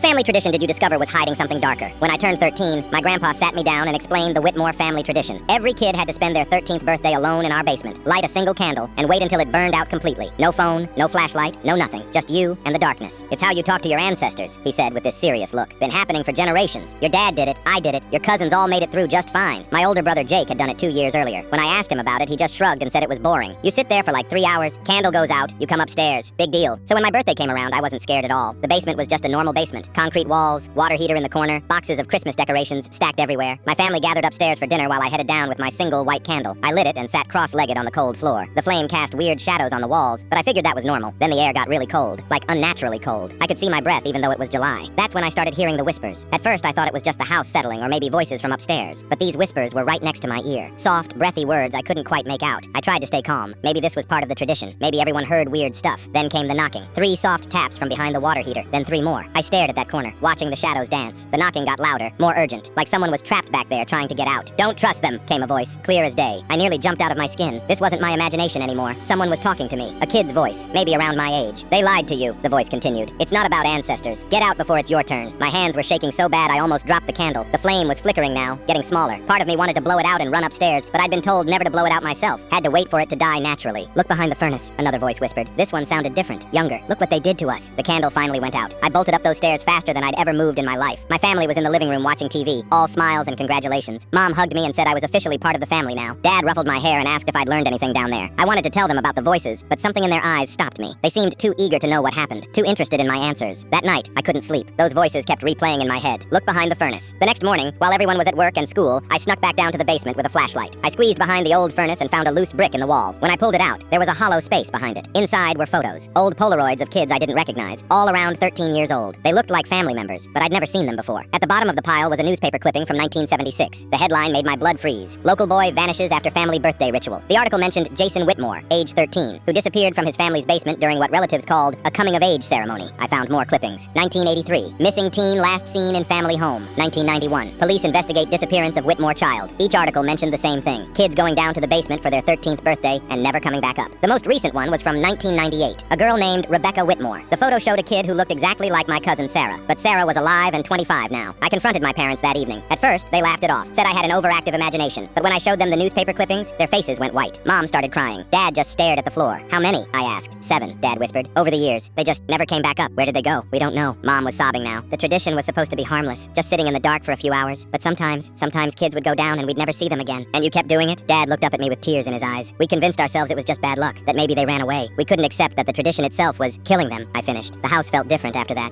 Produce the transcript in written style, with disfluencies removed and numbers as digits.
family tradition did you discover was hiding something darker? When I turned 13, my grandpa sat me down and explained the Whitmore family tradition. Every kid had to spend their 13th birthday alone in our basement, light a single candle, and wait until it burned out completely. No phone, no flashlight, no nothing. Just you and the darkness. It's how you talk to your ancestors, he said with this serious look. Been happening for generations. Your dad did it, I did it, your cousins all made it through just fine. My older brother Jake had done it 2 years earlier. When I asked him about it, he just shrugged and said it was boring. You sit there for like 3 hours, candle goes out, you come upstairs. Big deal. So when my birthday came around, I wasn't scared at all. The basement was just a normal basement. Concrete walls, water heater in the corner, boxes of Christmas decorations stacked everywhere. My family gathered upstairs for dinner while I headed down with my single white candle. I lit it and sat cross-legged on the cold floor. The flame cast weird shadows on the walls, but I figured that was normal. Then the air got really cold, like unnaturally cold. I could see my breath even though it was July. That's when I started hearing the whispers. At first I thought it was just the house settling or maybe voices from upstairs, but these whispers were right next to my ear. Soft, breathy words I couldn't quite make out. I tried to stay calm. Maybe this was part of the tradition. Maybe everyone heard weird stuff. Then came the knocking. 3 soft taps from behind the water heater, then 3 more. I stared at that corner, watching the shadows dance. The knocking got louder, more urgent, like someone was trapped back there trying to get out. "Don't trust them," came a voice, clear as day. I nearly jumped out of my skin. This wasn't my imagination anymore. Someone was talking to me. A kid's voice, maybe around my age. "They lied to you," the voice continued. "It's not about ancestors. Get out before it's your turn." My hands were shaking so bad I almost dropped the candle. The flame was flickering now, getting smaller. Part of me wanted to blow it out and run upstairs, but I'd been told never to blow it out myself. Had to wait for it to die naturally. "Look behind the furnace," another voice whispered. This one sounded different, younger. "Look what they did to us." The candle finally went out. I bolted up those stairs faster than I'd ever moved in my life. My family was in the living room watching TV, all smiles and congratulations. Mom hugged me and said I was officially part of the family now. Dad ruffled my hair and asked if I'd learned anything down there. I wanted to tell them about the voices, but something in their eyes stopped me. They seemed too eager to know what happened, too interested in my answers. That night, I couldn't sleep. Those voices kept replaying in my head. Look behind the furnace. The next morning, while everyone was at work and school, I snuck back down to the basement with a flashlight. I squeezed behind the old furnace and found a loose brick in the wall. When I pulled it out, there was a hollow space behind it. Inside were photos, old Polaroids of kids I didn't recognize, all around 13 years old. They looked like family members, but I'd never seen them before. At the bottom of the pile was a newspaper clipping from 1976. The headline made my blood freeze. "Local boy vanishes after family birthday ritual." The article mentioned Jason Whitmore, age 13, who disappeared from his family's basement during what relatives called a coming-of-age ceremony. I found more clippings. 1983, missing teen last seen in family home. 1991, police investigate disappearance of Whitmore child. Each article mentioned the same thing. Kids going down to the basement for their 13th birthday and never coming back up. The most recent one was from 1998. A girl named Rebecca Whitmore. The photo showed a kid who looked exactly like my cousin Sarah, but Sarah was alive and 25 now. I confronted my parents that evening. At first, they laughed it off, said I had an overactive imagination, but when I showed them the newspaper clippings, their faces went white. Mom started crying. Dad just stared at the floor. "How many?" I asked. "7, Dad whispered. "Over the years, they just never came back up. Where did they go? We don't know." Mom was sobbing now. The tradition was supposed to be harmless, just sitting in the dark for a few hours, but sometimes kids would go down and we'd never see them again. "And you kept doing it?" Dad looked up at me with tears in his eyes. "We convinced ourselves it was just bad luck, that maybe they ran away. We couldn't accept that the tradition itself was killing them," I finished. The house felt different after that.